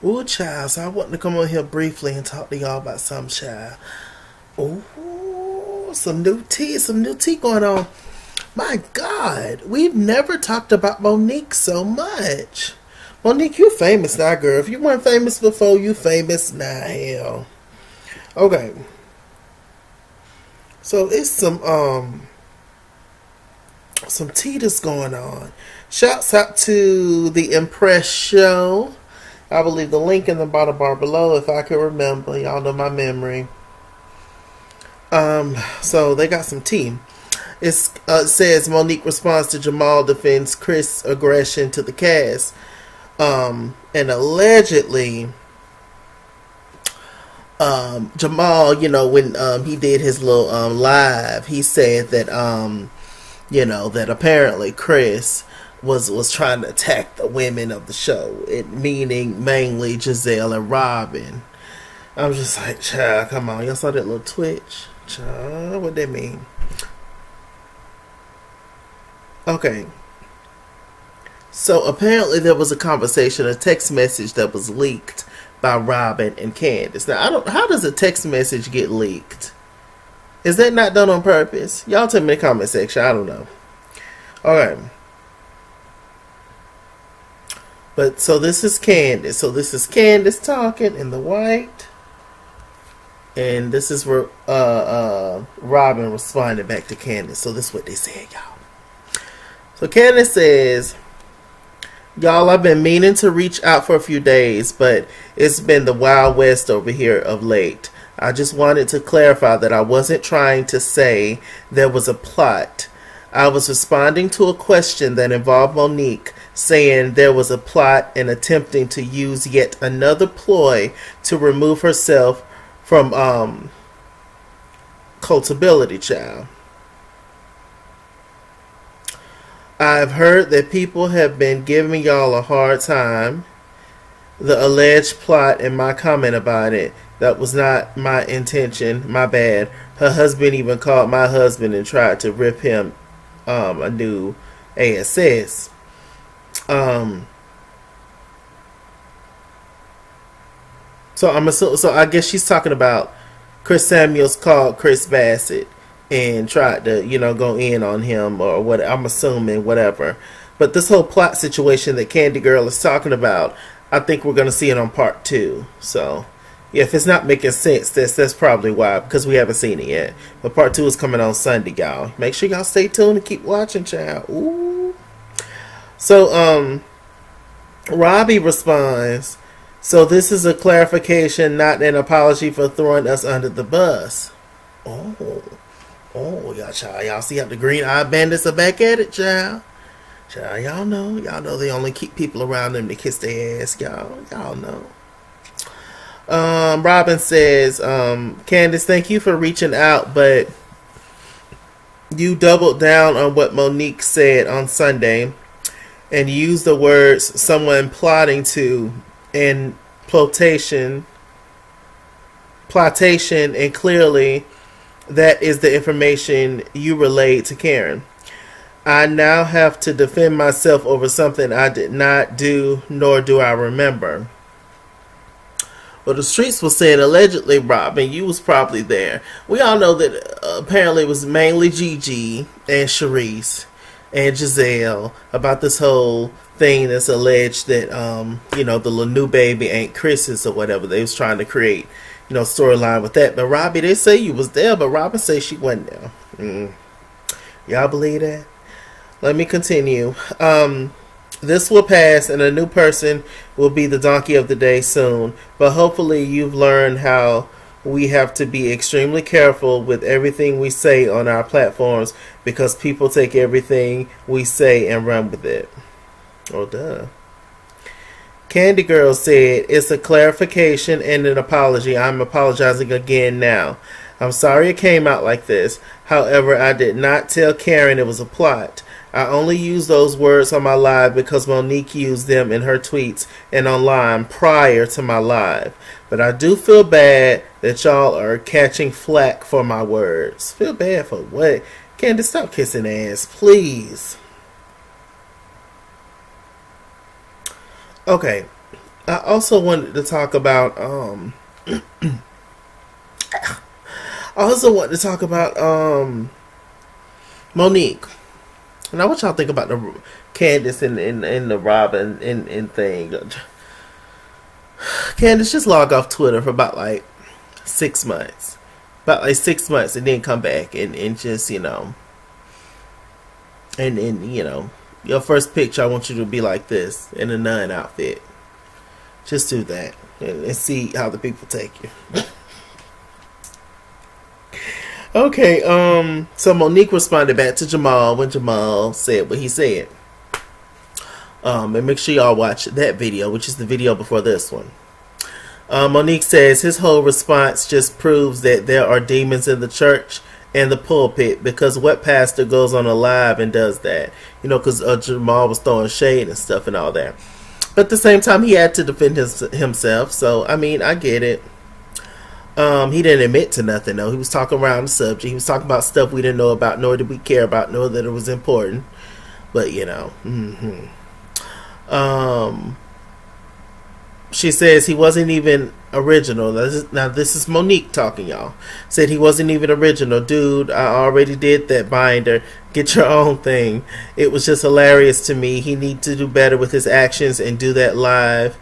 Ooh, child. So I want to come on here briefly and talk to y'all about some child. Ooh, some new tea going on. My God, we've never talked about Monique so much. Monique, you famous now, girl. If you weren't famous before, you famous now. Hell. Okay. So it's some tea that's going on. Shouts out to the Impress show. I will leave the link in the bottom bar below if I can remember. Y'all know my memory. So they got some tea. It says Monique responds to Jamal defends Chris' aggression to the cast. And allegedly, Jamal, when he did his little live, he said that that apparently Chris was trying to attack the women of the show, it meaning mainly Giselle and Robin. I'm just like, child, come on, y'all saw that little twitch, child, what that mean? Okay. So apparently there was a conversation, a text message that was leaked by Robin and Candace. Now, how does a text message get leaked? Is that not done on purpose? Y'all tell me in the comment section. I don't know. Alright. But so this is Candace. So this is Candace talking in the white. And this is where Robin responded back to Candace. So this is what they said, y'all. So Candace says, y'all, I've been meaning to reach out for a few days, but it's been the Wild West over here of late. I just wanted to clarify that I wasn't trying to say there was a plot. I was responding to a question that involved Monique saying there was a plot and attempting to use yet another ploy to remove herself from culpability, child. I've heard that people have been giving y'all a hard time. The alleged plot and my comment about it, that was not my intention. My bad. Her husband even called my husband and tried to rip him a new ASS. So I guess she's talking about Chris Samuels called Chris Bassett and tried to, go in on him or what, I'm assuming, whatever. But this whole plot situation that Candy Girl is talking about, I think we're going to see it on part 2. So, yeah, if it's not making sense, that's probably why, because we haven't seen it yet. But part 2 is coming on Sunday, y'all. Make sure y'all stay tuned and keep watching, child. Ooh. So, Robbie responds, so this is a clarification, not an apology for throwing us under the bus. Oh, y'all see how the green eye bandits are back at it, child. Child, y'all know they only keep people around them to kiss their ass, y'all know. Robin says, Candace, thank you for reaching out, but you doubled down on what Monique said on Sunday and used the words someone plotting to and plotation, and clearly that is the information you relayed to Karen. I now have to defend myself over something I did not do, nor do I remember. Well, the streets were saying allegedly, Robin, you was probably there. We all know that apparently it was mainly Gigi and Charisse and Giselle about this whole thing that's alleged that, the little new baby ain't Chris's or whatever. They was trying to create, storyline with that. But Robbie, they say you was there, but Robin say she wasn't there. Y'all believe that? Let me continue. This will pass and a new person will be the donkey of the day soon. But hopefully you've learned how we have to be extremely careful with everything we say on our platforms because people take everything we say and run with it. Oh, duh. Candy Girl said, it's a clarification and an apology. I'm apologizing again now. I'm sorry it came out like this. However, I did not tell Karen it was a plot. I only used those words on my live because Monique used them in her tweets and online prior to my live. But I do feel bad that y'all are catching flack for my words. Feel bad for what? Candace, stop kissing ass, please. Okay. I also wanted to talk about I also want to talk about Monique. Now, what y'all think about the Candace and the Robin and thing? Candace just logged off Twitter for about like 6 months. About like 6 months and then come back and just, you know, and you know, your first picture, I want you to be like this in a nun outfit. Just do that and see how the people take you. Okay, so Monique responded back to Jamal when Jamal said what he said. And make sure y'all watch that video, which is the video before this one. Monique says his whole response just proves that there are demons in the church and the pulpit, because what pastor goes on a live and does that? You know, because Jamal was throwing shade and stuff and all that. But at the same time, he had to defend himself. So, I mean, I get it. He didn't admit to nothing, though. He was talking around the subject. He was talking about stuff we didn't know about, nor did we care about, nor that it was important. But, you know. She says he wasn't even original. Now, this is Monique talking, y'all. Said he wasn't even original. Dude, I already did that binder. Get your own thing. It was just hilarious to me. He needs to do better with his actions and do that live.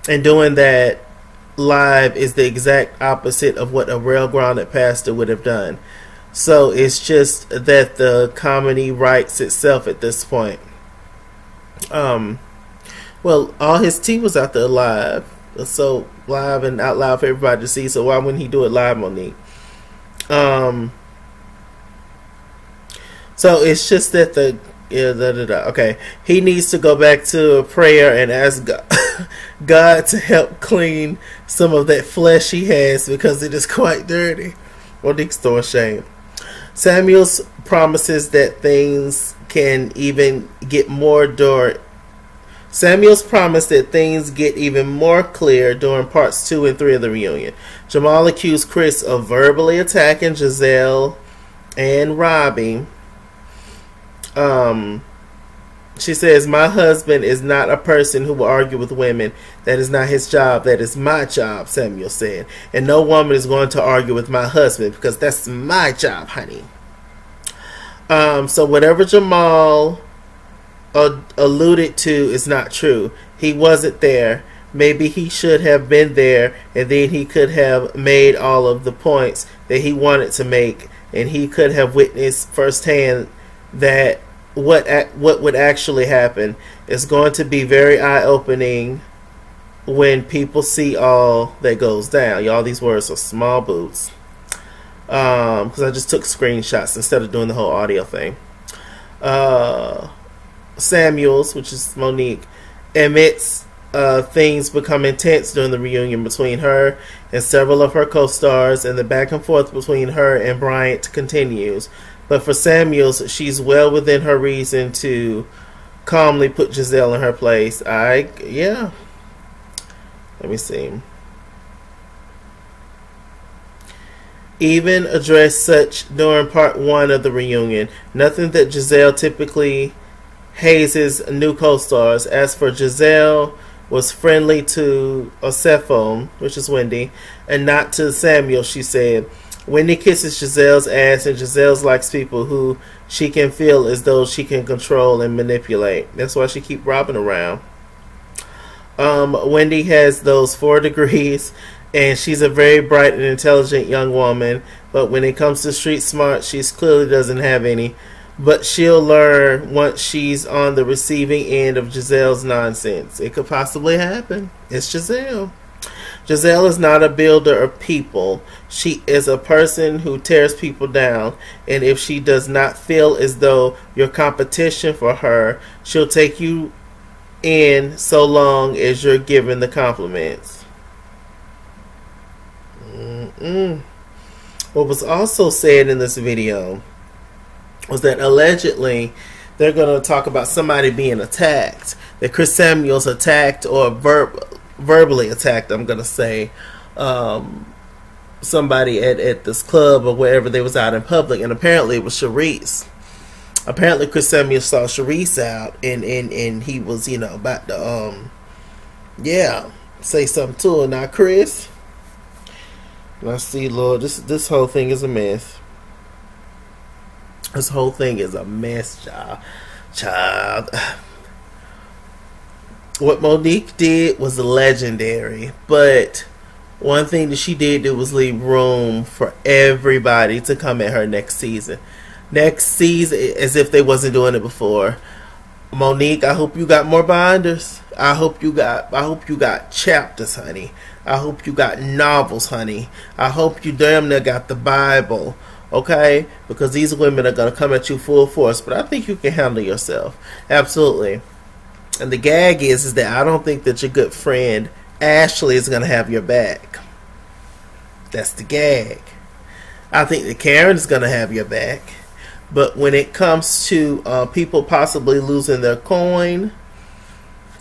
And doing that live is the exact opposite of what a well-grounded pastor would have done. So it's just that the comedy writes itself at this point. Well, all his tea was out there live, so live and out loud for everybody to see. So why wouldn't he do it live, Monique? So it's just that okay, he needs to go back to prayer and ask God to help clean some of that flesh he has, because it is quite dirty. Monique's throwing shame. Samuel's promises that things can even get more Samuel's promised that things get even more clear during parts 2 and 3 of the reunion. Jamal accused Chris of verbally attacking Giselle and Robbie. She says, my husband is not a person who will argue with women. That is not his job. That is my job, Samuel said. And no woman is going to argue with my husband, because that's my job, honey. So whatever Jamal alluded to is not true. He wasn't there. Maybe he should have been there, and then he could have made all of the points that he wanted to make, and he could have witnessed firsthand that what would actually happen. Is going to be very eye-opening when people see all that goes down. Y'all, these words are small boots. Because I just took screenshots instead of doing the whole audio thing. Samuels, which is Monique, admits things become intense during the reunion between her and several of her co-stars, and the back and forth between her and Bryant continues. But for Samuels, she's well within her reason to calmly put Giselle in her place. Yeah. Let me see. Even addressed such during part 1 of the reunion. Nothing that Giselle typically hazes new co-stars. As for Giselle, was friendly to Osefo, which is Wendy, and not to Samuel, she said. Wendy kisses Giselle's ass, and Giselle likes people who she can feel as though she can control and manipulate. That's why she keep Robin around. Wendy has those 4 degrees, and she's a very bright and intelligent young woman, but when it comes to street smart, she clearly doesn't have any. But she'll learn once she's on the receiving end of Giselle's nonsense. It could possibly happen. It's Giselle. Giselle is not a builder of people. She is a person who tears people down. And if she does not feel as though you're competition for her, she'll take you in so long as you're giving the compliments. What was also said in this video was that allegedly they're going to talk about somebody being attacked. That Chris Samuels attacked or verbally attacked, I'm going to say, somebody at this club or wherever they was out in public. And apparently it was Sharice. Apparently Chris Samuels saw Sharice out and he was, about to Yeah, say something to her now, Chris. Now, see, Lord, this whole thing is a mess. This whole thing is a mess, child. What Monique did was legendary, but one thing that she did do was leave room for everybody to come at her next season. Next season, as if they wasn't doing it before. Monique, I hope you got more binders. I hope you got chapters, honey. I hope you got novels, honey. I hope you damn near got the Bible. Okay? Because these women are going to come at you full force. But I think you can handle yourself. Absolutely. And the gag is that I don't think that your good friend Ashley is going to have your back. That's the gag. I think that Karen is going to have your back. But when it comes to people possibly losing their coin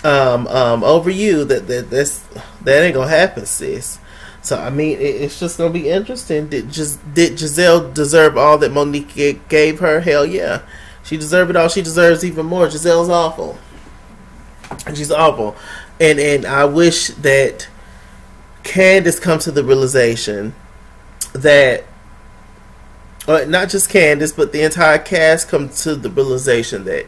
over you, that ain't going to happen, sis. So, I mean, it's just going to be interesting. Did Giselle deserve all that Monique gave her? Hell yeah. She deserved it all. She deserves even more. Giselle's awful. She's awful. And I wish that Candace comes to the realization that, not just Candace, but the entire cast comes to the realization that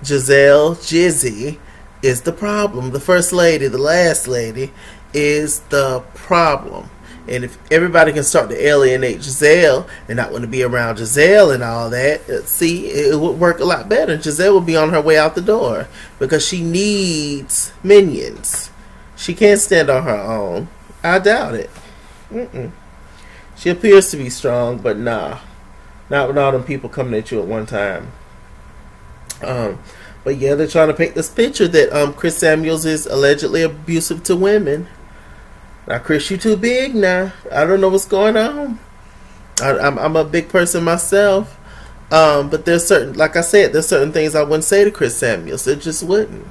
Giselle, Jizzy, is the problem. The first lady, the last lady, is the problem. And if everybody can start to alienate Giselle and not want to be around Giselle and all that, see, it would work a lot better. Giselle would be on her way out the door because she needs minions. She can't stand on her own. I doubt it. She appears to be strong, but nah. Not with all them people coming at you at one time. But yeah, they're trying to paint this picture that Chris Samuels is allegedly abusive to women. Now, Chris, you too big now. I don't know what's going on. I'm a big person myself. But there's certain, like I said, there's certain things I wouldn't say to Chris Samuels. It just wouldn't.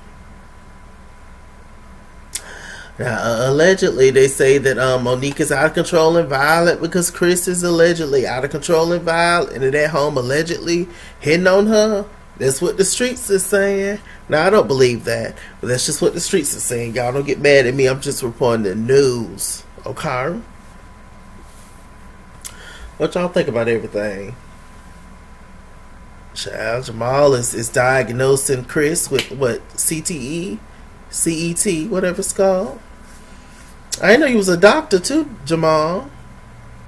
Now, allegedly, they say that Monique is out of control and violent because Chris is allegedly out of control and violent and at home allegedly hitting on her. That's what the streets is saying. Now, I don't believe that, but that's just what the streets are saying. Y'all don't get mad at me. I'm just reporting the news. Okay? What y'all think about everything? Child, Jamal is diagnosing Chris with what? CTE? CET? Whatever it's called. I didn't know he was a doctor too, Jamal.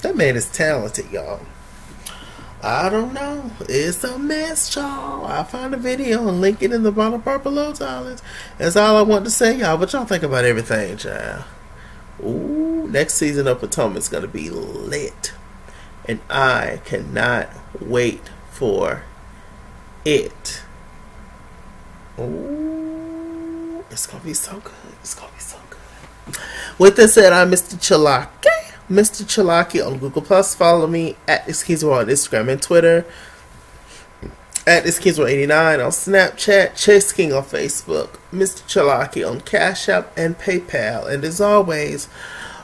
That man is talented, y'all. I don't know. It's a mess, y'all. I'll find a video and link it in the bottom part below, darlings. That's all I want to say, y'all. What y'all think about everything, child? Ooh, next season of Potomac's going to be lit. And I cannot wait for it. Ooh, it's going to be so good. It's going to be so good. With that said, I'm Mr. Chalaki. Mr. Chalaki on Google+. Follow me at Iskizwa on Instagram and Twitter. At Iskizwa89 on Snapchat. Chase King on Facebook. Mr. Chalaki on Cash App and PayPal. And as always,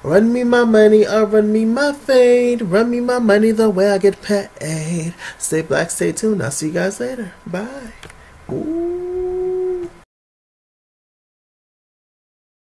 run me my money or run me my fade. Run me my money the way I get paid. Stay black, stay tuned. I'll see you guys later. Bye. Ooh.